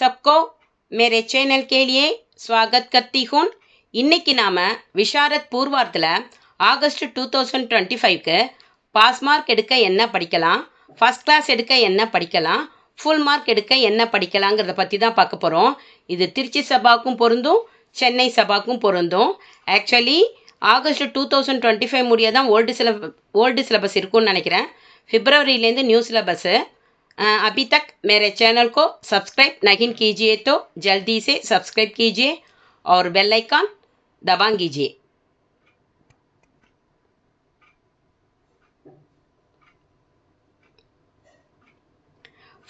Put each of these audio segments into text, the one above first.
सबको मेरे चैनल के लिए स्वागत करती हूँ. இன்னைக்கு நாம விஷாரத் பூர்வார்த்தில் ஆகஸ்ட் 2025க்கு பாஸ் மார்க் எடுக்க என்ன படிக்கலாம், ஃபஸ்ட் கிளாஸ் எடுக்க என்ன படிக்கலாம், ஃபுல் மார்க் எடுக்க என்ன படிக்கலாங்கிறத பற்றி தான் பார்க்க போகிறோம். இது திருச்சி சபாவுக்கும் பொருந்தும், சென்னை சபாவுக்கும் பொருந்தும். ஆக்சுவலி ஆகஸ்ட் 2025 முடிய தான் ஓல்டு சிலபஸ் இருக்கும்னு நினைக்கிறேன். பிப்ரவரியிலேருந்து நியூ சிலபஸ்ஸு. अभी तक मेरे चैनल को सब्सक्राइब नहीं कीजिए तो जल्दी से सब्सक्राइब कीजिए और बेल आइकन दबा कीजिए.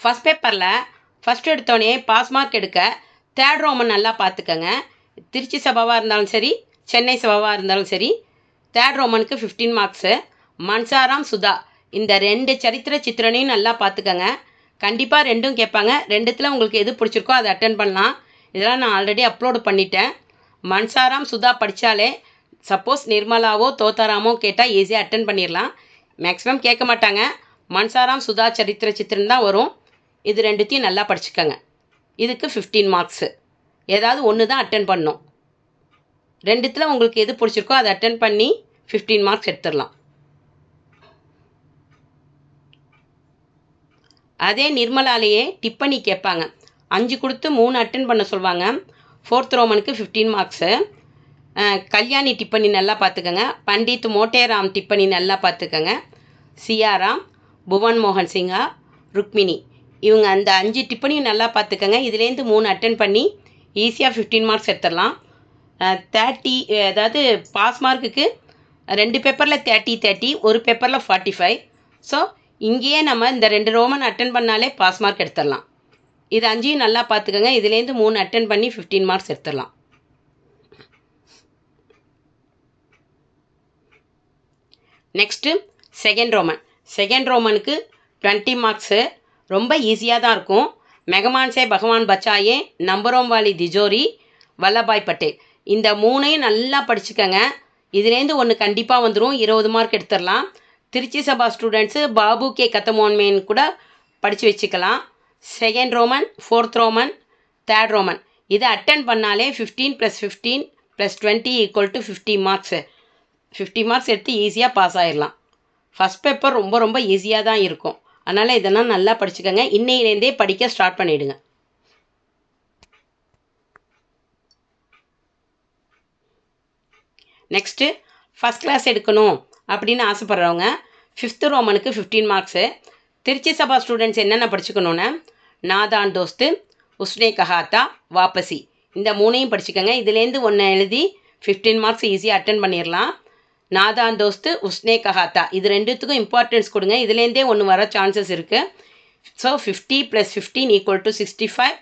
ஃபஸ்ட் பேப்பரில் ஃபஸ்ட் எடுத்தோடனே பாஸ் மார்க் எடுக்க தேர்ட் ரோமன் நல்லா பார்த்துக்கங்க. திருச்சி சபாவாக இருந்தாலும் சரி, சென்னை சபாவாக இருந்தாலும் சரி, தேர்ட் ரோமனுக்கு 15 மார்க்ஸு. மன்சாராம் சுதா இந்த 2 சரித்திர சித்திரனையும் நல்லா பார்த்துக்கங்க. கண்டிப்பாக ரெண்டும் கேட்பாங்க. ரெண்டுத்தில் உங்களுக்கு எது பிடிச்சிருக்கோ அதை அட்டன் பண்ணலாம். இதெல்லாம் நான் ஆல்ரெடி அப்லோடு பண்ணிட்டேன். மன்சாராம் சுதா படித்தாலே சப்போஸ் நிர்மலாவோ தோத்தாராமோ கேட்டால் ஈஸியாக அட்டன் பண்ணிடலாம். மேக்ஸிமம் கேட்க மாட்டாங்க. மன்சாராம் சுதா சரித்திர சித்திரன் தான் வரும். இது ரெண்டுத்தையும் நல்லா படிச்சுக்கோங்க. இதுக்கு 15 மார்க்ஸு. ஏதாவது ஒன்று தான் அட்டன் பண்ணணும். ரெண்டுத்தில் உங்களுக்கு எது பிடிச்சிருக்கோ அதை அட்டன் பண்ணி 15 மார்க்ஸ் எடுத்துடலாம். அதே நிர்மலாலேயே டிப்பனி கேட்பாங்க. 5 கொடுத்து 3 அட்டன் பண்ண சொல்லுவாங்க. ஃபோர்த் ரோமனுக்கு 15 மார்க்ஸு. கல்யாணி டிப்பனி நல்லா பார்த்துக்கோங்க. பண்டித் மோட்டேராம் டிப்பனி நல்லா பார்த்துக்கோங்க. சியாராம், புவன் மோகன் சிங்கா, ருக்மிணி இவங்க அந்த 5 டிப்பனியும் நல்லா பார்த்துக்கோங்க. இதுலேருந்து 3 அட்டன் பண்ணி ஈஸியாக 15 மார்க்ஸ் எடுத்துடலாம். 30 அதாவது பாஸ் மார்க்குக்கு 2 பேப்பரில் 30 ஒரு பேப்பரில் 45. ஸோ இங்கேயே நம்ம இந்த 2 ரோமன் அட்டன் பண்ணாலே பாஸ் மார்க் எடுத்துடலாம். இது 5 நல்லா பார்த்துக்கோங்க. இதுலேருந்து 3 அட்டன் பண்ணி 15 மார்க்ஸ் எடுத்துடலாம். நெக்ஸ்ட்டு செகண்ட் ரோமனுக்கு 20 மார்க்ஸு. ரொம்ப ஈஸியாக தான் இருக்கும். மெகமான் சே பகவான் பச்சாயே, நம்பரோம் வாலி திஜோரி, வல்லபாய் பட்டேல் இந்த 3ஐயும் நல்லா படிச்சுக்கோங்க. இதுலேருந்து ஒன்று கண்டிப்பாக வந்துடும். 20 மார்க் எடுத்துடலாம். திருச்சி சபா ஸ்டூடெண்ட்ஸு பாபு கே கத்தமோன்மேன் கூட படித்து வச்சுக்கலாம். Second Roman, fourth Roman, third Roman இதை அட்டன் பண்ணாலே 15 + 15 + 20 = 50 மார்க்ஸு. 50 மார்க்ஸ் எடுத்து ஈஸியாக பாஸ் ஆகிடலாம். ஃபஸ்ட் பேப்பர் ரொம்ப ரொம்ப ஈஸியாக தான் இருக்கும். அதனால் இதெல்லாம் நல்லா படிச்சுக்கோங்க. இன்னையிலேருந்தே படிக்க ஸ்டார்ட் பண்ணிவிடுங்க. நெக்ஸ்ட்டு ஃபஸ்ட் கிளாஸ் எடுக்கணும் அப்படின்னு ஆசைப்பட்றவங்க 5th ரோமனுக்கு 15 marks. Trichy Sabha students என்னென்ன படிச்சுக்கணுன்னா, நாதான் தோஸ்து, உஸ்னே கஹாத்தா, வாபசி இந்த 3ஐயும் படிச்சுக்கோங்க. இதுலேருந்து ஒன்று எழுதி 15 மார்க்ஸ் ஈஸியாக அட்டன் பண்ணிடலாம். நாதான் தோஸ்து, உஸ்னே கஹாத்தா இது ரெண்டுத்துக்கும் இம்பார்ட்டன்ஸ் கொடுங்க. இதுலேருந்தே ஒன்று வர சான்சஸ் இருக்குது. ஸோ 50 + 15 = 65.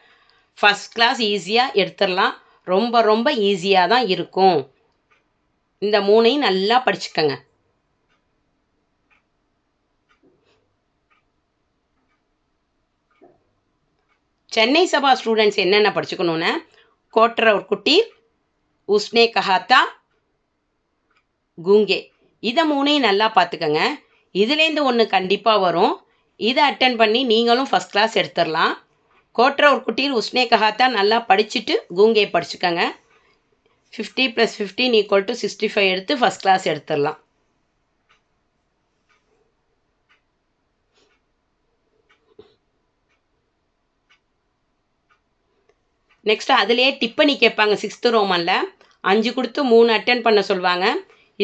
ஃபஸ்ட் கிளாஸ் ஈஸியாக எடுத்துடலாம். ரொம்ப ரொம்ப ஈஸியாக தான் இருக்கும். இந்த 3ஐயும் நல்லா படிச்சுக்கோங்க. சென்னை சபா ஸ்டூடெண்ட்ஸ் என்னென்ன படிச்சுக்கணுன்னா, கோட்டர் और குட்டீர், உஸ்னே கஹாத்தா, கூங்கே இதை 3ஐயும் நல்லா பார்த்துக்கோங்க. இதுலேருந்து ஒன்று கண்டிப்பாக வரும். இதை அட்டன் பண்ணி நீங்களும் ஃபஸ்ட் கிளாஸ் எடுத்துடலாம். கோட்டர் और குட்டீர், உஸ்னே கஹாத்தா நல்லா படிச்சுட்டு கூங்கே படிச்சுக்கோங்க. 50 + 15 = 65 எடுத்து ஃபஸ்ட் கிளாஸ் எடுத்துடலாம். நெக்ஸ்ட்டு அதிலே டிப்பனி கேட்பாங்க. 6th ரோமனில் 5 கொடுத்து 3 அட்டன் பண்ண சொல்லுவாங்க.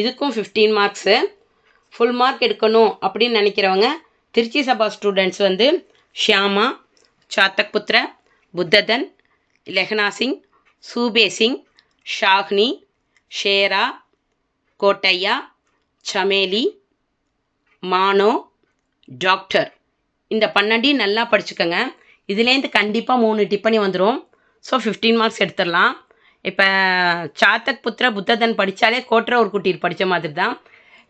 இதுக்கும் 15 மார்க்ஸு. ஃபுல் மார்க் எடுக்கணும் அப்படின்னு நினைக்கிறவங்க திருச்சி சபா ஸ்டூடெண்ட்ஸ் ஷியாமா, சாத்தக் புத்ர, புத்ததன், லெஹனா சிங், சூபே சிங், ஷாஹ்னி, ஷேரா, கோட்டையா, சமேலி, மானோ, டாக்டர் இந்த 12 நல்லா படிச்சுக்கோங்க. இதுலேருந்து கண்டிப்பாக 3 டிப்பனி வந்துடும். ஸோ 15 மார்க்ஸ் எடுத்துடலாம். இப்போ சாத்தக் புத்ர புத்ததன் படித்தாலே கோட்டர் और குட்டீர் படித்த மாதிரி தான்.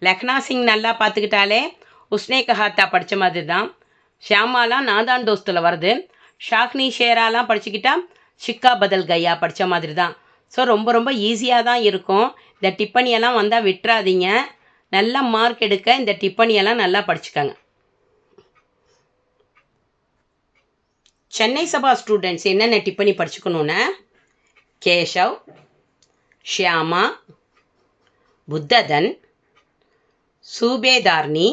லெஹனா சிங் நல்லா பார்த்துக்கிட்டாலே உஸ்னே கஹாத்தா படித்த மாதிரி தான். ஷியாமாலாம் நாதான் தோஸ்தில் வருது. ஷாஹ்னி, ஷேராலாம் படிச்சுக்கிட்டா ஷிக்கா பதல் கையா படித்த மாதிரி தான். ஸோ ரொம்ப ரொம்ப ஈஸியாக தான் இருக்கும். இந்த டிப்பனியெல்லாம் வந்தால் விட்டுறாதீங்க. நல்லா மார்க் எடுக்க இந்த டிப்பனியெல்லாம் நல்லா படிச்சுக்கோங்க. சென்னை சபா ஸ்டூடெண்ட்ஸ் என்னென்ன டிப்பனி படிச்சுக்கணுன்னா கேஷவ், ஷியாமா, புத்ததன், சூபேதார்னி,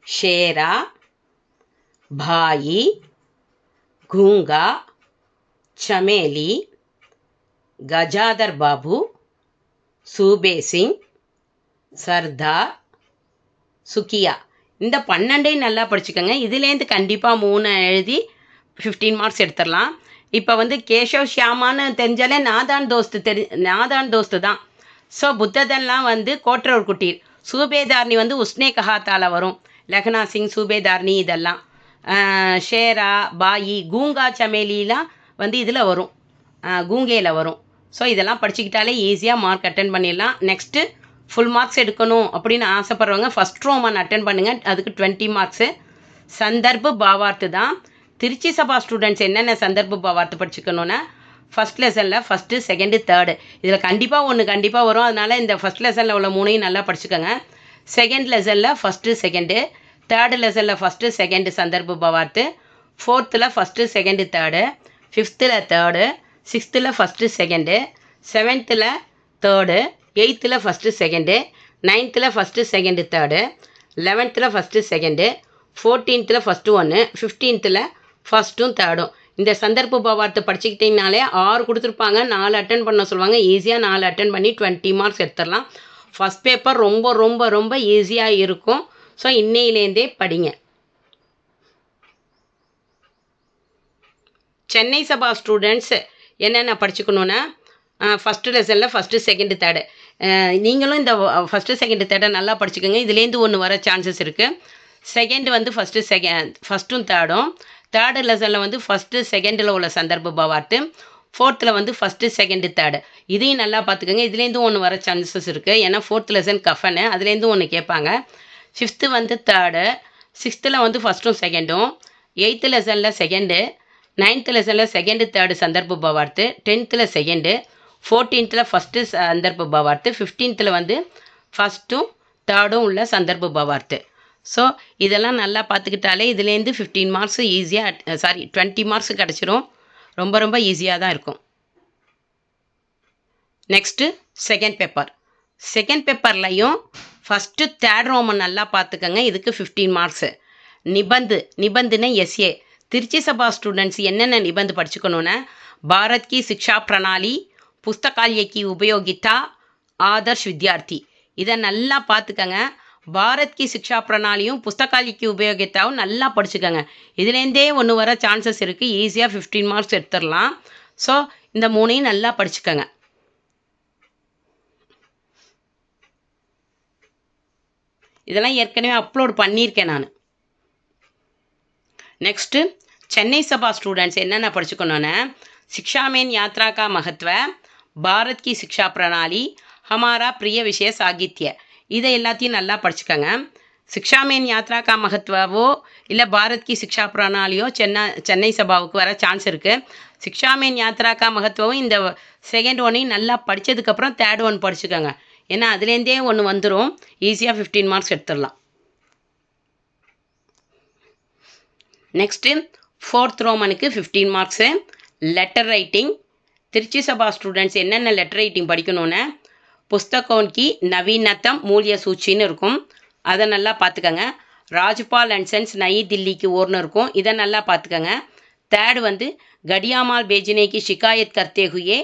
ஷேரா, பாயி, கூங்கா, சமேலி, கஜாதர் பாபு, சூபே சிங், சர்தார், சுக்கியா. இந்த 12 நல்லா படிச்சுக்கோங்க. இதுலேருந்து கண்டிப்பாக 3 எழுதி 15 மார்க்ஸ் எடுத்துடலாம். இப்போ வந்து கேஷவ் ஷியாமான்னு தெரிஞ்சாலே நாதான் தோஸ்து தான். ஸோ புத்ததன்லாம் வந்து கோட்ரவர் குட்டீர். சூபேதார்னி வந்து உஸ்னே கஹாத்தால வரும். லக்னா சிங், சூபேதார்னி இதெல்லாம். ஷேரா, பாயி, கூங்கா, சமேலிலாம் வந்து இதில் வரும், கூங்கேயில் வரும். ஸோ இதெல்லாம் படிச்சுக்கிட்டாலே ஈஸியாக மார்க் அட்டன் பண்ணிடலாம். நெக்ஸ்ட்டு ஃபுல் மார்க்ஸ் எடுக்கணும் அப்படின்னு ஆசைப்பட்றவங்க ஃபஸ்ட் ரோமன் அட்டன் பண்ணுங்கள். அதுக்கு 20 மார்க்ஸு. சந்தர்ப்பு பாவார்த்து தான். திருச்சி சபா ஸ்டூடெண்ட்ஸ் என்னென்ன சந்தர்ப்பு பாவார்த்து படிச்சுக்கணுன்னா ஃபஸ்ட் லெசனில் ஃபஸ்ட்டு, செகண்டு, தேர்டு இதில் கண்டிப்பாக வரும். அதனால் இந்த ஃபஸ்ட் லெசனில் உள்ள 3ஐயும் நல்லா படிச்சுக்கோங்க. செகண்ட் லெசனில் ஃபஸ்ட்டு, செகண்டு, தேர்டு லெசனில் ஃபஸ்ட்டு, செகண்டு சந்தர்ப்பு பாவார்த்து, ஃபோர்த்தில் ஃபஸ்ட்டு, செகண்டு, தேர்டு, ஃபிஃப்த்தில் தேர்டு, சிக்ஸ்த்தில் ஃபஸ்ட்டு, செகண்டு, செவன்த்தில் தேர்டு, எயித்தில் ஃபஸ்ட்டு, செகண்டு, நைன்த்தில் first, second, third, 11th first, second, 14th first 1, 15th ஃபஸ்ட்டும் தேர்டும். இந்த சந்தர்ப்ப பாவார்த்தை படிச்சுக்கிட்டிங்கனாலே 6 கொடுத்துருப்பாங்க, 4 அட்டன் பண்ண சொல்லுவாங்க. ஈஸியாக 4 அட்டன் பண்ணி 20 மார்க்ஸ் எடுத்துடலாம். ஃபஸ்ட் பேப்பர் ரொம்ப ரொம்ப ரொம்ப ஈஸியாக இருக்கும். ஸோ இன்னையிலேருந்தே படிங்க. சென்னை சபா ஸ்டூடெண்ட்ஸ் என்னென்ன படிச்சுக்கணுன்னா ஃபஸ்ட்டு லெசனில் ஃபஸ்ட்டு, செகண்டு, தேர்டு நீங்களும் இந்த ஃபஸ்ட்டு, செகண்டு, தேர்டை நல்லா படிச்சுக்கோங்க. இதுலேருந்து ஒன்று வர சான்சஸ் இருக்குது. செகண்டு வந்து ஃபஸ்ட்டும் தேர்டும். தேர்டு லெசனில் வந்து ஃபஸ்ட்டு, செகண்டில் உள்ள சந்தர்ப்ப பாவார்த்து, ஃபோர்த்தில் வந்து ஃபஸ்ட்டு, செகண்டு, தேர்டு இதையும் நல்லா பார்த்துக்கோங்க. இதுலேருந்து ஒன்று வர சான்சஸ் இருக்குது. ஏன்னா 4th லெசன் கஃபனு, அதுலேருந்து ஒன்று கேட்பாங்க. 5th வந்து தேர்டு, 6th வந்து ஃபஸ்ட்டும் செகண்டும், 8th லெசனில் செகண்டு, 9th லெசனில் செகண்டு, தேர்டு சந்தர்ப்ப பாவார்த்து, 10th செகண்டு, 14th ஃபஸ்ட்டு சந்தர்ப்ப பாவார்த்து, 15th வந்து ஃபஸ்ட்டும் தேர்டும் உள்ள சந்தர்ப்ப பாவார்த்து. ஸோ இதெல்லாம் நல்லா பார்த்துக்கிட்டாலே இதுலேருந்து 15 மார்க்ஸ் ஈஸியாக 20 மார்க்ஸ் கிடச்சிரும். ரொம்ப ரொம்ப ஈஸியாக தான் இருக்கும். நெக்ஸ்ட்டு செகண்ட் பேப்பர்லையும் ஃபஸ்ட்டு, தேர்ட் ரோமன் நல்லா பார்த்துக்கோங்க. இதுக்கு 15 மார்க்ஸு. நிபந்துனா எஸ்ஏ. திருச்சி சபா ஸ்டூடெண்ட்ஸ் என்னென்ன நிபந்து படிச்சுக்கணுன்னா பாரத் கி சிக்ஷா பிரணாலி, புஸ்தகாலய கி உபயோகிதா, ஆதர்ஷ் வித்யார்த்தி இதை நல்லா பார்த்துக்கங்க. பாரத் கி சிக்ஷா பிரணாலியும் புஸ்தகாலயக்கு உபயோகித்தாவும் நல்லா படிச்சுக்கோங்க. இதுலேருந்தே ஒன்று வர சான்சஸ் இருக்குது. ஈஸியாக 15 மார்க்ஸ் எடுத்துடலாம். ஸோ இந்த 3ஐயும் நல்லா படிச்சுக்கோங்க. இதெல்லாம் ஏற்கனவே அப்லோட் பண்ணியிருக்கேன் நான். நெக்ஸ்ட்டு சென்னை சபா ஸ்டூடெண்ட்ஸ் என்னென்ன படிச்சுக்கணுன்னா शिक्षा में यात्रा का महत्व, भारत की शिक्षा प्रणाली, हमारा प्रिय विषय साहित्य இதை எல்லாத்தையும் நல்லா படிச்சுக்கோங்க. शिक्षा में यात्रा का महत्वவோ இல்லை பாரத் கி சிக்ஷா பிரணாலியோ சென்னை சபாவுக்கு வர சான்ஸ் இருக்குது. शिक्षा में यात्रा का महत्वவும் இந்த செகண்ட் ஒன்னையும் நல்லா படித்ததுக்கப்புறம் தேர்ட் ஒன் படிச்சுக்கோங்க. ஏன்னா அதுலேருந்தே ஒன்று வந்துடும். ஈஸியாக 15 மார்க்ஸ் எடுத்துடலாம். நெக்ஸ்ட்டு 4th ரோமனுக்கு 15 marks. Letter writing. Trichy Sabha students என்னென்ன லெட்டர் ரைட்டிங் படிக்கணுன்னு புஸ்தகோன் கி நவீனத்தம் மூல்ய சூச்சின்னு இருக்கும். அதை நல்லா பார்த்துக்கோங்க. ராஜ்பால் அண்ட் சன்ஸ் நயி தில்லிக்கு ஓர்னு இருக்கும். இதை நல்லா பார்த்துக்கோங்க. தேர்டு வந்து கடியாமால் பேஜினே की शिकायत करते हुए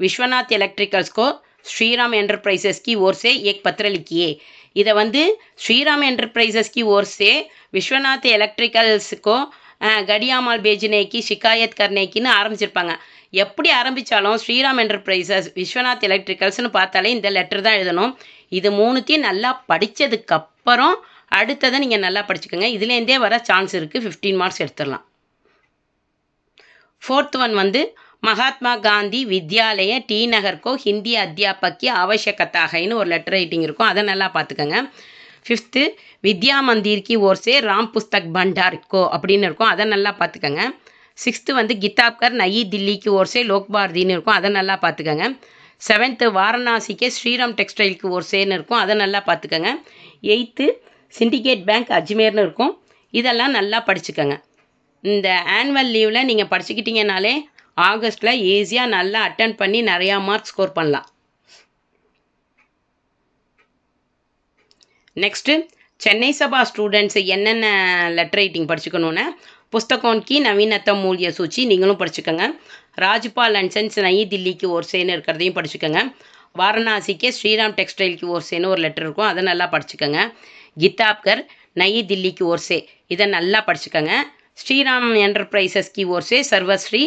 विश्वनाथ इलेक्ट्रिकल्स को श्रीराम एंटरप्राइजेस की ओर से एक पत्र लिखिए. இதை வந்து ஸ்ரீராம் என்டர்பிரைசஸ் की ओर से विश्वनाथ इलेक्ट्रिकल्स को கடியாமால் பேஜினேக்கு ஷிகாயத் கர்னேக்கின்னு ஆரம்பிச்சிருப்பாங்க. எப்படி ஆரம்பித்தாலும் ஸ்ரீராம் என்டர்பிரைசஸ், விஸ்வநாத் எலக்ட்ரிக்கல்ஸ்னு பார்த்தாலே இந்த லெட்டர் தான் எழுதணும். இது 3த்தையும் நல்லா படித்ததுக்கப்புறம் அடுத்ததை நீங்கள் நல்லா படிச்சுக்கோங்க. இதுலேருந்தே வர சான்ஸ் இருக்குது. 15 மார்க்ஸ் எடுத்துடலாம். 4th ஒன் வந்து महात्मा गांधी विद्यालय टी नगर को हिंदी अध्यापक की आवश्यकता है ஒரு லெட்டர் ரைட்டிங் இருக்கும். அதை நல்லா பார்த்துக்கோங்க. 5th வித்யா மந்திர் की ओर से राम पुस्तक भंडार को அப்படின்னு இருக்கும். அதை நல்லா பார்த்துக்கோங்க. 6th வந்து கிதாப்கர் நயி தில்லி की ओर से लोक भारतीன்னு இருக்கும். அதை நல்லா பார்த்துக்கோங்க. 7th வாரணாசிக்கு ஸ்ரீராம் டெக்ஸ்டைலுக்கு ஓர் சேன்னு இருக்கும். அதை நல்லா பார்த்துக்கோங்க. 8th சிண்டிகேட் பேங்க் அஜ்மேர்னு இருக்கும். இதெல்லாம் நல்லா படிச்சுக்கோங்க. இந்த ஆனுவல் லீவில் நீங்கள் படிச்சுக்கிட்டீங்கனாலே ஆகஸ்ட்டில் ஈஸியாக நல்லா அட்டன் பண்ணி நிறையா மார்க் ஸ்கோர் பண்ணலாம். நெக்ஸ்ட்டு சென்னை சபா ஸ்டூடெண்ட்ஸ் என்னென்ன லெட்டர் ரைட்டிங் படிச்சுக்கணுன்னு புஸ்தகம் கி நவீனத்தம் மூல்ய சூச்சி நீங்களும் படிச்சுக்கோங்க. ராஜ்பால் அண்ட் சன்ஸ் நயி தில்லிக்கு ஒரு சேன்னு இருக்கிறதையும் படிச்சுக்கோங்க. வாரணாசிக்கு ஸ்ரீராம் டெக்ஸ்டைலுக்கு ஒரு சேன்னு ஒரு லெட்டர் இருக்கும், அதை நல்லா படிச்சுக்கோங்க. கிதாப்கர் நயி தில்லிக்கு ஒரு சே, இதை நல்லா படிச்சுக்கோங்க. ஸ்ரீராம் என்டர்பிரைசஸ் கி ஓர் சே சர்வஸ்ரீ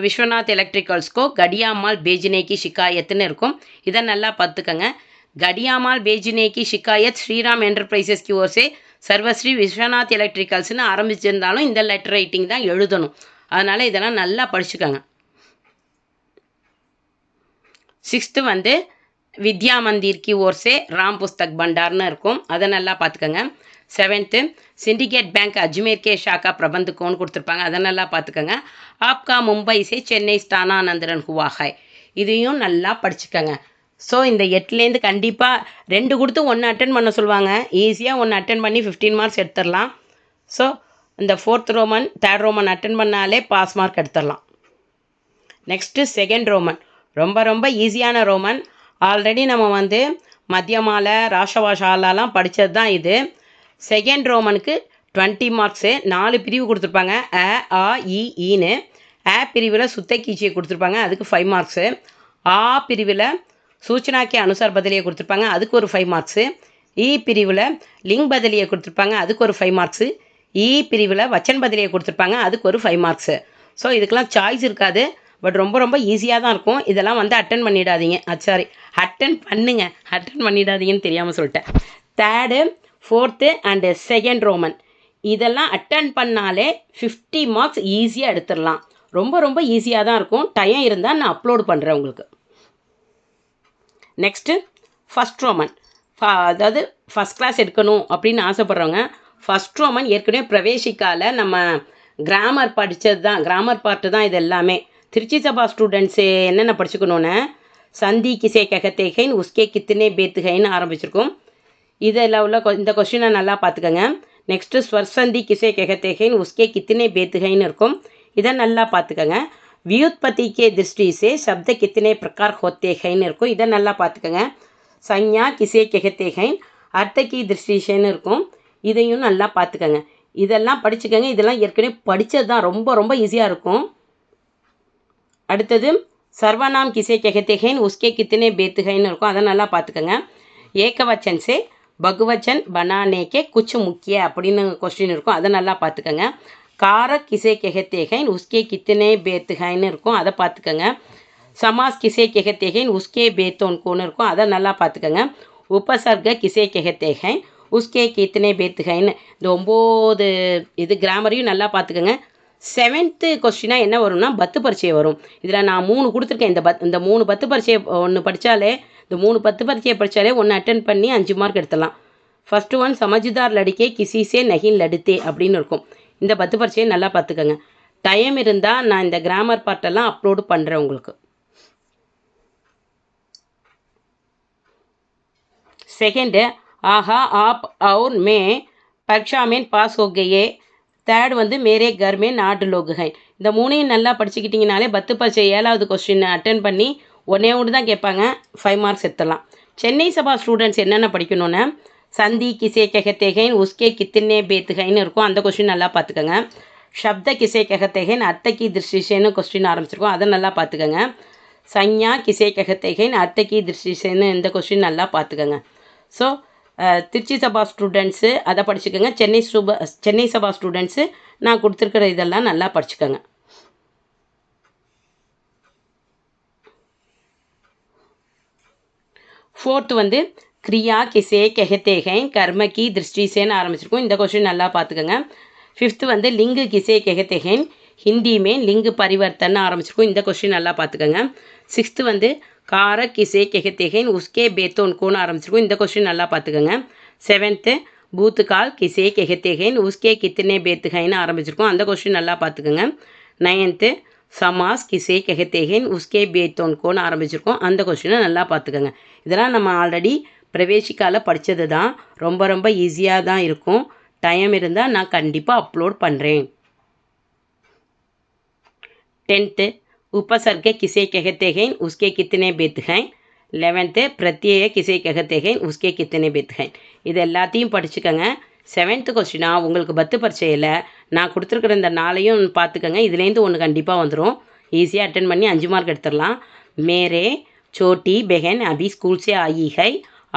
விஸ்வநாத் எலக்ட்ரிக்கல்ஸ்கோ கடியாமால் பேஜினே கி ஷிகாயத்துன்னு இருக்கும், இதை நல்லா பார்த்துக்கோங்க. கடியாமால் பேஜினே கி ஷிகாயத் ஸ்ரீராம் என்டர்பிரைசஸ் கி ஓர் சே சர்வஸ்ரீ விஸ்வநாத் எலக்ட்ரிக்கல்ஸ்னு ஆரம்பிச்சிருந்தாலும் இந்த லெட்டர் ரைட்டிங் தான் எழுதணும். அதனால் இதெல்லாம் நல்லா படிச்சுக்கோங்க. 6th வந்து வித்யா மந்திர் கி ஓர் சே ராம் புஸ்தக் பண்டார்னு இருக்கும், அதை நல்லா பார்த்துக்கோங்க. 7th syndicate bank Ajmer K ஷாக்கா பிரபந்துக்கோன்னு கொடுத்துருப்பாங்க, அதை நல்லா பார்த்துக்கோங்க. ஆப்கா மும்பை சே சென்னை ஸ்தானானந்தரன் ஹுவா ஹை, இதையும் நல்லா படிச்சுக்கோங்க. ஸோ இந்த 8லேருந்து கண்டிப்பாக 2 கொடுத்து 1 அட்டன் பண்ண சொல்லுவாங்க. ஈஸியாக 1 அட்டன் பண்ணி 15 மார்க்ஸ் எடுத்துடலாம். ஸோ இந்த 4th Roman 3rd Roman attend பண்ணாலே பாஸ் மார்க் எடுத்துடலாம். நெக்ஸ்ட்டு 2nd ரோமன் ரொம்ப ரொம்ப ஈஸியான ரோமன். ஆல்ரெடி நம்ம வந்து மத்தியமால ராஷவாஷாலாம் படித்தது தான் இது. 2nd ரோமனுக்கு 20 மார்க்ஸு 4 பிரிவு கொடுத்துருப்பாங்க. அ ஆ ஈன்னு அ பிரிவில் சுத்த கீச்சியை கொடுத்துருப்பாங்க, அதுக்கு 5 மார்க்ஸு. ஆ பிரிவில் சூச்சனா கே அனுசார் பதிலியை கொடுத்துருப்பாங்க, அதுக்கு ஒரு 5 மார்க்ஸு. இ பிரிவில் லிங் பதிலியை கொடுத்துருப்பாங்க, அதுக்கு ஒரு 5 மார்க்ஸு. இ பிரிவில் வச்சன் பதிலியை கொடுத்துருப்பாங்க, அதுக்கு ஒரு 5 மார்க்ஸு. ஸோ இதுக்கெல்லாம் சாய்ஸ் இருக்காது, பட் ரொம்ப ரொம்ப ஈஸியாக தான் இருக்கும். இதெல்லாம் வந்து அட்டன் பண்ணிடாதீங்க, அட்டன் பண்ணிடாதீங்கன்னு தெரியாமல் சொல்லிட்டேன். 3rd 4th and 2nd Roman இதெல்லாம் அட்டன் பண்ணாலே 50 மார்க்ஸ் ஈஸியாக எடுத்துடலாம். ரொம்ப ரொம்ப ஈஸியாக தான் இருக்கும். டைம் இருந்தால் நான் அப்லோட் பண்ணுறேன் உங்களுக்கு. நெக்ஸ்ட்டு 1st ரோமன், அதாவது ஃபஸ்ட் கிளாஸ் எடுக்கணும் அப்படின்னு ஆசைப்பட்றவங்க 1st ரோமன் ஏற்கனவே பிரவேசிக்கால நம்ம கிராமர் படித்தது தான், கிராமர் பார்ட்டு தான் இது எல்லாமே. திருச்சி சபா ஸ்டூடெண்ட்ஸு என்னென்ன படிச்சுக்கணுன்னு சந்தி கிசே கெகத்தேகைன் உஸ்கே கித்தனே பேத்துகைன்னு ஆரம்பிச்சிருக்கோம். இதில் உள்ள இந்த கொஸ்டினை நல்லா பார்த்துக்கோங்க. நெக்ஸ்ட்டு ஸ்வர்சந்தி கிசே கெகத்தேகைன் உஸ்கே கித்தனே பேத்துகைன்னு இருக்கும், இதை நல்லா பார்த்துக்கோங்க. व्युत्पत्ति के दृष्टि से शब्द कितने प्रकार होते हैं இருக்கும், இதை நல்லா பார்த்துக்கோங்க. சஞ்ஞா கிசே कहते हैं अर्थ की दृष्टि से இருக்கும், இதையும் நல்லா பார்த்துக்கோங்க. இதெல்லாம் படிச்சுக்கோங்க. இதெல்லாம் ஏற்கனவே படித்தது தான், ரொம்ப ரொம்ப ஈஸியாக இருக்கும். அடுத்தது சர்வநாம் கிசே कहते हैं उसके कितने बेत हैं இருக்கும், அதை நல்லா பார்த்துக்கோங்க. ஏகவச்சன் சே பகுவச்சன் பனானே கே குச் முக்கிய அப்படின்னு கொஸ்டின் இருக்கும், அதை நல்லா பார்த்துக்கோங்க. कारक किसे कहते हैं उसके कितने बेत हैं இருக்கும், அதை பார்த்துக்கோங்க. समास किसे कहते हैं उसके बेतों कोன்னு இருக்கும், அதை நல்லா பார்த்துக்கோங்க. उपसर्ग किसे कहते हैं उसके कितने बेत हैं, இந்த 9 இது கிராமரையும் நல்லா பார்த்துக்கோங்க. 7th கொஸ்டினாக என்ன வரும்னா பத்து பரீட்சை வரும். இதில் நான் 3 கொடுத்துருக்கேன். இந்த 3 பத்து பரீட்சையை ஒன்று படித்தாலே, இந்த 3 பத்து பரீட்சையை படித்தாலே 1 அட்டன் பண்ணி 5 மார்க் எடுத்துடலாம். ஃபஸ்ட்டு 1 சமஜ்தார் லடிக்கே கிசி சே நஹின் லடுத்தே அப்படின்னு இருக்கும். இந்த 10 பரீட்சையை நல்லா பார்த்துக்கோங்க. டைம் இருந்தால் நான் இந்த கிராமர் பார்ட்டெல்லாம் அப்லோடு பண்ணுறேன் உங்களுக்கு. 2nd ஆஹா ஆப் और मैं परीक्षा में पास हो गए. 3rd வந்து मेरे घर में 8 लोग हैं. இந்த 3ஐயும் நல்லா படிச்சுக்கிட்டிங்கனாலே 10 பரீட்சை 7வது கொஸ்டின் அட்டன் பண்ணி ஒன்றே தான் கேட்பாங்க, 5 மார்க்ஸ் எடுத்துடலாம். சென்னை சபா ஸ்டூடெண்ட்ஸ் என்னென்ன படிக்கணும்னா சந்தி கிசே கெகத்தேகன் உஸ்கே கித்தனே பேத்துகைன்னு இருக்கும், அந்த கொஸ்டின் நல்லா பார்த்துக்கோங்க. ஷப்த கிசே கெகத்தேகன் அர்த்த கி திருஷ்டிசேன்னு கொஸ்டின் ஆரம்பிச்சிருக்கோம், அதை நல்லா பார்த்துக்கோங்க. சஞ்ஞா கிசே கெகத்தேகன் அர்த்த கி திருஷ்டிசேன்னு இந்த கொஸ்டின் நல்லா பார்த்துக்கோங்க. ஸோ திருச்சி சபா ஸ்டூடெண்ட்ஸு அதை படிச்சுக்கோங்க. சென்னை சபா ஸ்டூடெண்ட்ஸு நான் கொடுத்துருக்கிற இதெல்லாம் நல்லா படிச்சுக்கோங்க. फोर्थ வந்து क्रिया किसे कहते हैं कर्म की दृष्टि से ஆரம்பிச்சிருக்கோம், இந்த கொஸ்டின் நல்லா பார்த்துக்கோங்க. 5th வந்து लिंग किसे कहते हैं हिंदी में लिंग परिवर्तन ஆரம்பிச்சிருக்கோம், இந்த கொஸ்டின் நல்லா பார்த்துக்கோங்க. 6th வந்து कारक किसे कहते हैं उसके बेतों कोன்னு ஆரம்பிச்சிருக்கோம், இந்த கொஸ்டின் நல்லா பார்த்துக்கோங்க. 7th भूतकाल किसे कहते हैं उसके कितने बेत हैं ஆரம்பிச்சிருக்கோம், அந்த கொஸ்டின் நல்லா பார்த்துக்கோங்க. 9th समास किसे कहते हैं उसके बेतों कोன்னு ஆரம்பிச்சிருக்கோம், அந்த கொஸ்டினை நல்லா பார்த்துக்கோங்க. இதெல்லாம் நம்ம ஆல்ரெடி பிரவேசிக்கால படித்தது தான், ரொம்ப ரொம்ப ஈஸியாக தான் இருக்கும். டைம் இருந்தால் நான் கண்டிப்பாக அப்லோட் பண்ணுறேன். 10th उपसर्ग किसे कहते हैं उसके कितने बेत हैं 11th प्रत्यय किसे कहते हैं उसके कितने बेत हैं இது எல்லாத்தையும் படிச்சுக்கங்க 7th கொஸ்டினா உங்களுக்கு 10 பரீட்சையில் நான் கொடுத்துருக்குற இந்த 4ஐயும் பார்த்துக்கங்க இதுலேருந்து ஒன்று கண்டிப்பாக வந்துடும் ஈஸியாக அட்டென்ட் பண்ணி 5 மார்க் எடுத்துடலாம் मेरे छोटी बहन अभी स्कूल से आई है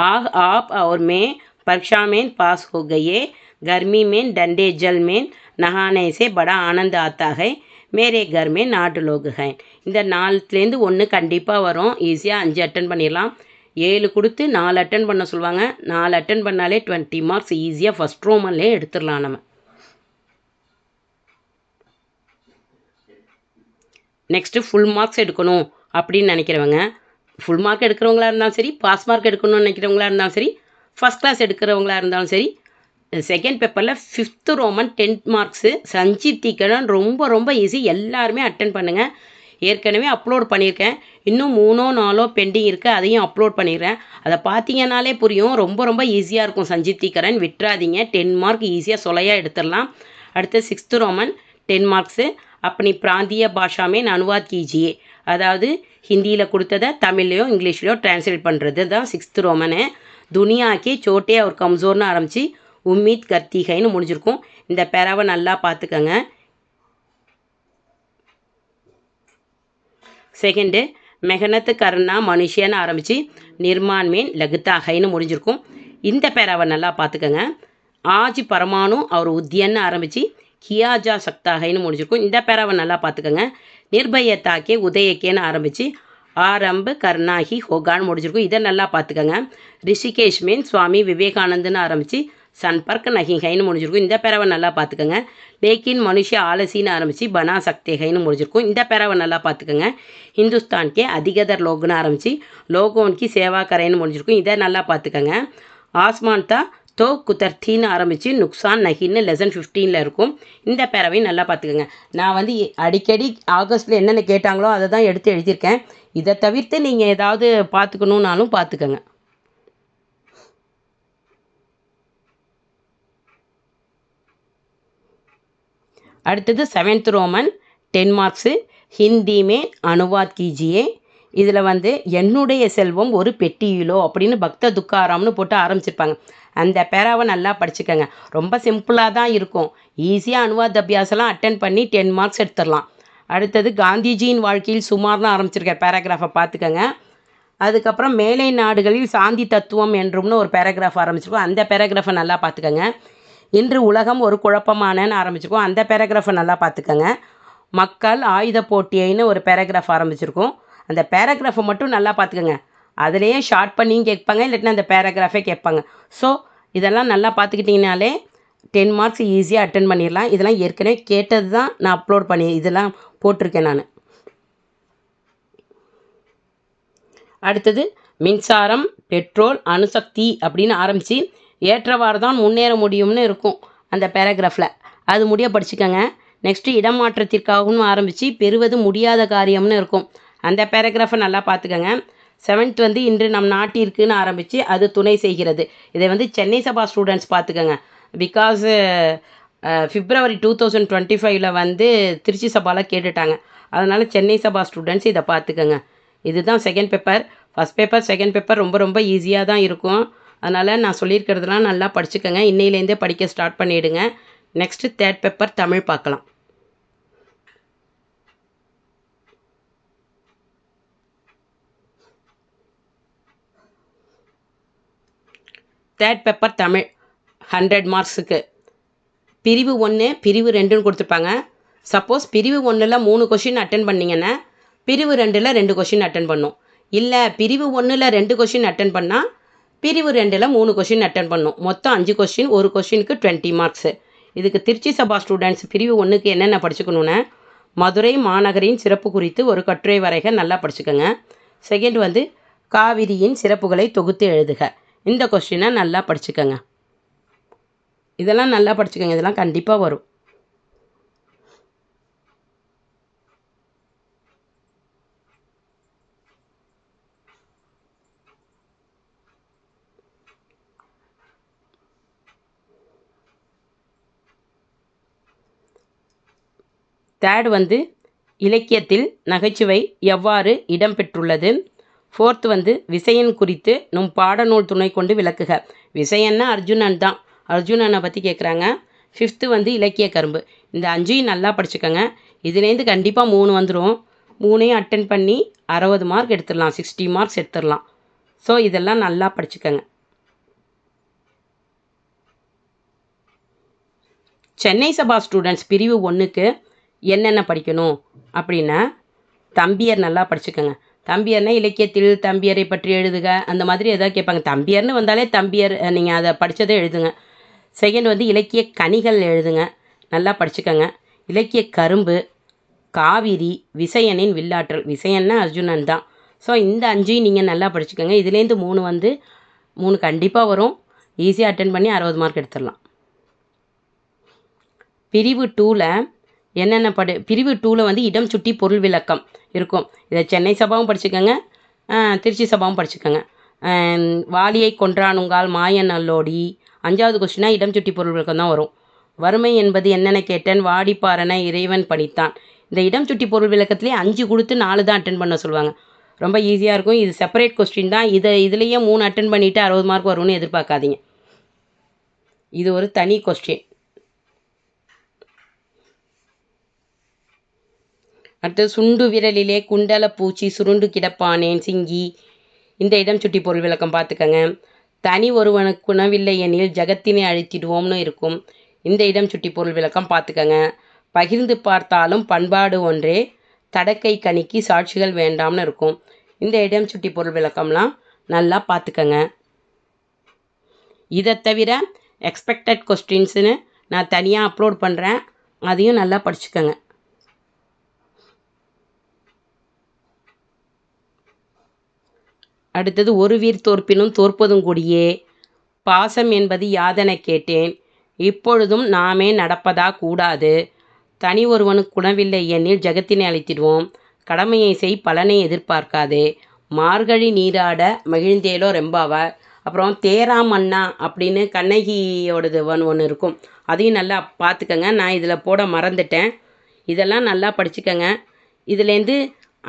आप और मैं परीक्षा में पास हो गए गर्मी में ठंडे जल में नहाने से बड़ा आनंद आता है मेरे घर में 4 लोग हैं இந்த 4லேருந்து ஒன்று கண்டிப்பாக வரும் ஈஸியாக 5 அட்டன் பண்ணிடலாம் 7 கொடுத்து 4 அட்டன் பண்ண சொல்லுவாங்க 4 அட்டன் பண்ணாலே 20 மார்க்ஸ் ஈஸியாக ஃபஸ்ட் ரோமன்லேயே எடுத்துடலாம் நம்ம நெக்ஸ்ட்டு ஃபுல் மார்க்ஸ் எடுக்கணும் அப்படின்னு நினைக்கிறவங்க ஃபுல் மார்க் எடுக்கிறவங்களா இருந்தாலும் சரி பாஸ் மார்க் எடுக்கணும்னு நினைக்கிறவங்களா இருந்தாலும் சரி ஃபஸ்ட் கிளாஸ் எடுக்கிறவங்களா இருந்தாலும் சரி செகண்ட் பேப்பரில் 5th ரோமன் 10 மார்க்ஸு சஞ்சீப்திக்கடன் ரொம்ப ரொம்ப ஈஸி எல்லாருமே அட்டன் பண்ணுங்கள் ஏற்கனவே அப்லோட் பண்ணியிருக்கேன் இன்னும் 3 4 பெண்டிங் இருக்குது அதையும் அப்லோட் பண்ணிடுறேன் அதை பார்த்தீங்கன்னாலே புரியும் ரொம்ப ரொம்ப ஈஸியாக இருக்கும் சஞ்சீப்திக்கடன் விட்டுறாதீங்க 10 மார்க் ஈஸியாக சொலையாக எடுத்துடலாம் அடுத்து 6th ரோமன் 10 மார்க்ஸு अपनी प्रांतीय भाषा में अनुवाद कीजिए அதாவது ஹிந்தியில் கொடுத்ததை தமிழ்லையோ இங்கிலீஷ்லையோ டிரான்ஸ்லேட் பண்ணுறது தான் 6th ரோமனு துனியாக்கே சோட்டே और கம்சோர்னு ஆரம்பித்து உம்மீத் கர்த்திகைன்னு முடிஞ்சிருக்கும் இந்த பேராவை நல்லா பார்த்துக்கங்க செகண்டு மெஹனத் கர்னா மனுஷியன்னு ஆரம்பித்து நிர்மான் மேன் லகுத்தாகைன்னு முடிஞ்சிருக்கும் இந்த பேராவை நல்லா பார்த்துக்கங்க ஆஜ் பரமானு அவர் உத்தியன்னு ஆரம்பித்து கியா ஜா சக்தாகைன்னு முடிஞ்சிருக்கும் இந்த பேராவை நல்லா பார்த்துக்கங்க நிர்பயத்தாக்கே உதயக்கேன்னு ஆரம்பித்து ஆரம்பு கர்ணாஹி ஹோகான்னு முடிஞ்சிருக்கும் இதை நல்லா பார்த்துக்கங்க ரிஷிகேஷ் மேன் சுவாமி விவேகானந்தன்னு ஆரம்பித்து சன்பர்க் நகிகைன்னு முடிஞ்சிருக்கும் இந்த பேராவை நல்லா பார்த்துக்கங்க லேக்கின் மனுஷ ஆலசின்னு ஆரம்பித்து பனா சக்தேகைன்னு முடிஞ்சிருக்கும் இந்த பேராவை நல்லா பார்த்துக்கங்க ஹிந்துஸ்தான்கே அதிகதர் லோக்னு ஆரம்பித்து லோகோன்கி சேவா கரைன்னு முடிஞ்சிருக்கும் இதை நல்லா பார்த்துக்கங்க ஆஸ்மான்தா தோ குதர்த்தின்னு ஆரம்பித்து நுக்சான் நகின்னு லெசன் 15ல் இருக்கும் இந்த பேராவையும் நல்லா பார்த்துக்கங்க நான் வந்து அடிக்கடி ஆகஸ்ட்டில் என்னென்ன கேட்டாங்களோ அதை தான் எடுத்து எழுதியிருக்கேன் இதை தவிர்த்து நீங்கள் ஏதாவது பார்த்துக்கணுன்னாலும் பார்த்துக்கங்க அடுத்தது 7th ரோமன் 10 மார்க்ஸு ஹிந்தி மே அனுவாத் கீஜியே இதில் வந்து என்னுடைய செல்வம் ஒரு பெட்டியிலோ அப்படின்னு பக்த துக்காராம்னு போட்டு ஆரம்பிச்சிருப்பாங்க அந்த பேராவை நல்லா படிச்சுக்கங்க ரொம்ப சிம்பிளாக தான் இருக்கும் ஈஸியாக அனுவாத் அபியாசெல்லாம் அட்டன் பண்ணி 10 மார்க்ஸ் எடுத்துடலாம் அடுத்தது காந்திஜியின் வாழ்க்கையில் சுமார்னு ஆரம்பிச்சிருக்க பேராகிராஃபை பார்த்துக்கங்க அதுக்கப்புறம் மேலை நாடுகளில் சாந்தி தத்துவம் என்றும்னு ஒரு பேராகிராஃப் ஆரம்பிச்சிருக்கோம் அந்த பேராகிராஃபை நல்லா பார்த்துக்கங்க இன்று உலகம் ஒரு குழப்பமானன்னு ஆரம்பிச்சிருக்கோம் அந்த பேராகிராஃபை நல்லா பார்த்துக்கங்க மக்கள் ஆயுத போட்டியைன்னு ஒரு பேராகிராஃப் ஆரம்பிச்சிருக்கோம் அந்த பேராகிராஃபை மட்டும் நல்லா பார்த்துக்கங்க அதிலேயே ஷார்ட் பண்ணியும் கேட்பாங்க இல்லாட்டினா அந்த பேராகிராஃபே கேட்பாங்க ஸோ இதெல்லாம் நல்லா பார்த்துக்கிட்டிங்கனாலே 10 மார்க்ஸ் ஈஸியாக அட்டன் பண்ணிடலாம் இதெல்லாம் ஏற்கனவே கேட்டது தான் நான் அப்லோட் பண்ணி இதெல்லாம் போட்டிருக்கேன் நான் அடுத்தது மின்சாரம் பெட்ரோல் அணுசக்தி அப்படின்னு ஆரம்பித்து ஏற்றவாறு தான் முன்னேற முடியும்னு இருக்கும் அந்த பேராகிராஃபில் அது முடிய படிச்சுக்கோங்க நெக்ஸ்ட்டு இடமாற்றத்திற்காகவும் ஆரம்பித்து பெறுவது முடியாத காரியம்னு இருக்கும் அந்த பேராகிராஃபை நல்லா பார்த்துக்கோங்க 7th வந்து இன்று நம் நாட்டிற்குன்னு ஆரம்பித்து அது துணை செய்கிறது இதை வந்து சென்னை சபா ஸ்டூடெண்ட்ஸ் பார்த்துக்கோங்க பிகாஸ் February 2025 வந்து திருச்சி சபாவில் கேட்டுட்டாங்க அதனால் சென்னை சபா ஸ்டூடெண்ட்ஸ் இதை பார்த்துக்கோங்க இதுதான் second paper first paper second paper ரொம்ப ரொம்ப ஈஸியாக தான் இருக்கும் அதனால் நான் சொல்லியிருக்கிறதுலாம் நல்லா படிச்சுக்கோங்க இன்னையிலேருந்தே படிக்க ஸ்டார்ட் பண்ணிவிடுங்க நெக்ஸ்ட்டு தேர்ட் பேப்பர் தமிழ் பார்க்கலாம் தேர்ட் பேப்பர் தமிழ் 100 மார்க்ஸுக்கு பிரிவு 1 பிரிவு 2ன்னு கொடுத்துருப்பாங்க சப்போஸ் பிரிவு 1ல் 3 கொஷின் அட்டன் பண்ணிங்கன்னா பிரிவு 2ல் 2 கொஷின் அட்டன் பண்ணும் இல்லை பிரிவு 1ல் 2 கொஷின் அட்டன் பண்ணால் பிரிவு 2ல் 3 கொஷின் அட்டன் பண்ணும் மொத்தம் 5 கொஷின் ஒரு கொஷினுக்கு 20 மார்க்ஸு இதுக்கு திருச்சி சபா ஸ்டூடெண்ட்ஸ் பிரிவு 1க்கு என்னென்ன படிச்சுக்கணுன்னா மதுரை மாநகரின் சிறப்பு குறித்து ஒரு கட்டுரை வரைக நல்லா படிச்சுக்கோங்க செகண்ட் வந்து காவிரியின் சிறப்புகளை தொகுத்து எழுதுக இந்த கொஸ்டினை நல்லா படிச்சுக்கோங்க இதெல்லாம் நல்லா படிச்சுக்கோங்க இதெல்லாம் கண்டிப்பாக வரும் தேர்ட் வந்து இலக்கியத்தில் நகைச்சுவை எவ்வாறு இடம்பெற்றுள்ளது? 4th வந்து விசயன் குறித்து நம் பாடநூல் துணை கொண்டு விளக்குக. விசயன்னா அர்ஜுனன் தான். அர்ஜுனனை பற்றி கேட்குறாங்க. 5th வந்து இலக்கிய கரும்பு. இந்த 5ஐயும் நல்லா படிச்சுக்கோங்க. இதுலேருந்து கண்டிப்பாக 3 வந்துடும். 3ஐயும் அட்டன் பண்ணி 60 மார்க் எடுத்துடலாம், 60 மார்க்ஸ் எடுத்துடலாம். ஸோ இதெல்லாம் நல்லா படிச்சுக்கோங்க. சென்னை சபா ஸ்டூடெண்ட்ஸ் பிரிவு 1க்கு என்னென்ன படிக்கணும் அப்படின்னா, தம்பியர் நல்லா படிச்சுக்கோங்க. தம்பியர்னா இலக்கியத்தில் தம்பியரை பற்றி எழுதுக, அந்த மாதிரி எதாவது கேட்பாங்க. தம்பியர்னு வந்தாலே தம்பியர் நீங்கள் அதை படித்ததை எழுதுங்க. செகண்ட் வந்து இலக்கிய கனிகள் எழுதுங்க, நல்லா படிச்சுக்கோங்க. இலக்கிய கரும்பு, காவிரி, விசயனின் வில்லாற்றல். விசயன்னா அர்ஜுனன் தான். ஸோ இந்த 5ஐயும் நீங்கள் நல்லா படிச்சுக்கோங்க. இதுலேருந்து 3 வந்து 3 கண்டிப்பாக வரும். ஈஸியாக அட்டன் பண்ணி 60 மார்க் எடுத்துடலாம். பிரிவு 2ல் என்னென்ன பிரிவு 2ல் வந்து இடம் சுட்டி பொருள் விளக்கம் இருக்கும். இதை சென்னை சபாவும் படிச்சுக்கோங்க, திருச்சி சபாவும் படிச்சுக்கோங்க. வாலியை கொன்றானுங்கால் மாயன் அல்லோடி 5வது கொஸ்டினாக இடம் சுட்டி பொருள் விளக்கம் தான் வரும். வறுமை என்பது என்னென்ன கேட்டேன், வாடிப்பாரன இறைவன் பணித்தான். இந்த இடம் சுட்டி பொருள் விளக்கத்துலேயே 5 கொடுத்து 4 தான் அட்டன் பண்ண சொல்லுவாங்க. ரொம்ப ஈஸியாக இருக்கும். இது செப்பரேட் கொஸ்டின் தான். இதுலேயே 3 அட்டன் பண்ணிவிட்டு 60 மார்க் வரும்னு எதிர்பார்க்காதீங்க. இது ஒரு தனி கொஸ்டின். அடுத்து சுண்டு விரலிலே குண்டல பூச்சி சுருண்டு கிடப்பானேன் சிங்கி. இந்த இடம் சுட்டி பொருள் விளக்கம் பார்த்துக்கங்க. தனி ஒருவனுக்கு குணவில்லை எனில் ஜகத்தினை அழித்திடுவோம்னு இருக்கும். இந்த இடம் சுட்டி பொருள் விளக்கம் பார்த்துக்கங்க. பகிர்ந்து பார்த்தாலும் பண்பாடு ஒன்றே, தடக்கை கணிக்கு சாட்சிகள் வேண்டாம்னு இருக்கும். இந்த இடம் சுட்டி பொருள் விளக்கம்லாம் நல்லா பார்த்துக்கங்க. இதை தவிர எக்ஸ்பெக்டட் கொஸ்டின்ஸுன்னு நான் தனியாக அப்லோட் பண்ணுறேன், அதையும் நல்லா படிச்சுக்கோங்க. அடுத்தது ஒரு வீர் தோற்பினும் தோற்பதும் கூடியே, பாசம் என்பது யாதென கேட்டேன், இப்பொழுதும் நாமே நடப்பதா கூடாது, தனி ஒருவனுக்கு குணவில்லை எனில் ஜகத்தினை அழித்திடுவோம், கடமையை செய் பலனை எதிர்பார்க்காதே, மார்கழி நீராட மகிழ்ந்தேலோ ரெம்பாவா. அப்புறம் தேராமண்ணா அப்படின்னு கண்ணகியோடது ஒன்று இருக்கும், அதையும் நல்லா பார்த்துக்கங்க. நான் இதில் போட மறந்துட்டேன். இதெல்லாம் நல்லா படிச்சுக்கங்க. இதுலேருந்து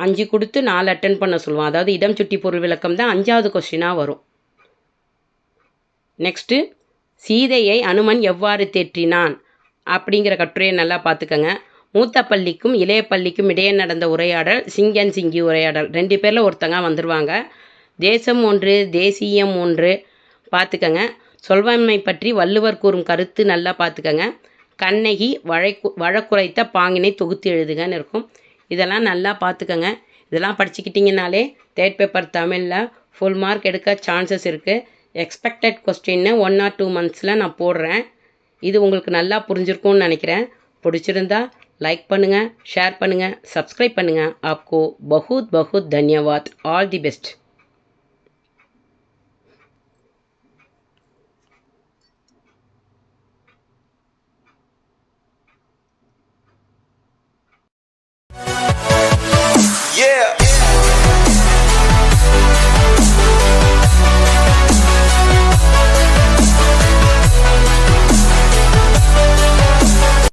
5 கொடுத்து 4 அட்டன் பண்ண சொல்லுவோம். அதாவது இடம் சுட்டி பொருள் விளக்கம் தான் 5வது கொஸ்டினாக வரும். நெக்ஸ்ட்டு சீதையை அனுமன் எவ்வாறு தேற்றினான் அப்படிங்கிற கட்டுரையை நல்லா பார்த்துக்கங்க. மூத்த பள்ளிக்கும் இளைய பள்ளிக்கும் இடையே நடந்த உரையாடல் சிங்கன் சிங்கி உரையாடல். 2 பேரில் ஒருத்தங்க வந்துடுவாங்க. தேசம் ஒன்று தேசியம் ஒன்று பார்த்துக்கங்க. சொல்வன்மை பற்றி வள்ளுவர் கூறும் கருத்து நல்லா பார்த்துக்கங்க. கண்ணகி வழக்குரைத்த பாங்கினை தொகுத்து எழுதுகன்னு இருக்கும். இதெல்லாம் நல்லா பார்த்துக்கங்க. இதெல்லாம் படிச்சுக்கிட்டிங்கனாலே 3rd பேப்பர் தமிழில் ஃபுல் மார்க் எடுக்க சான்சஸ் இருக்குது. எக்ஸ்பெக்டட் கொஸ்டின்னு 1 or 2 monthஸில் நான் போடுறேன். இது உங்களுக்கு நல்லா புரிஞ்சிருக்கும்னு நினைக்கிறேன். பிடிச்சிருந்தா லைக் பண்ணுங்கள், ஷேர் பண்ணுங்கள், சப்ஸ்கிரைப் பண்ணுங்கள். ஆப்கோ பஹுத் பஹுத் தன்யவாத். All the best.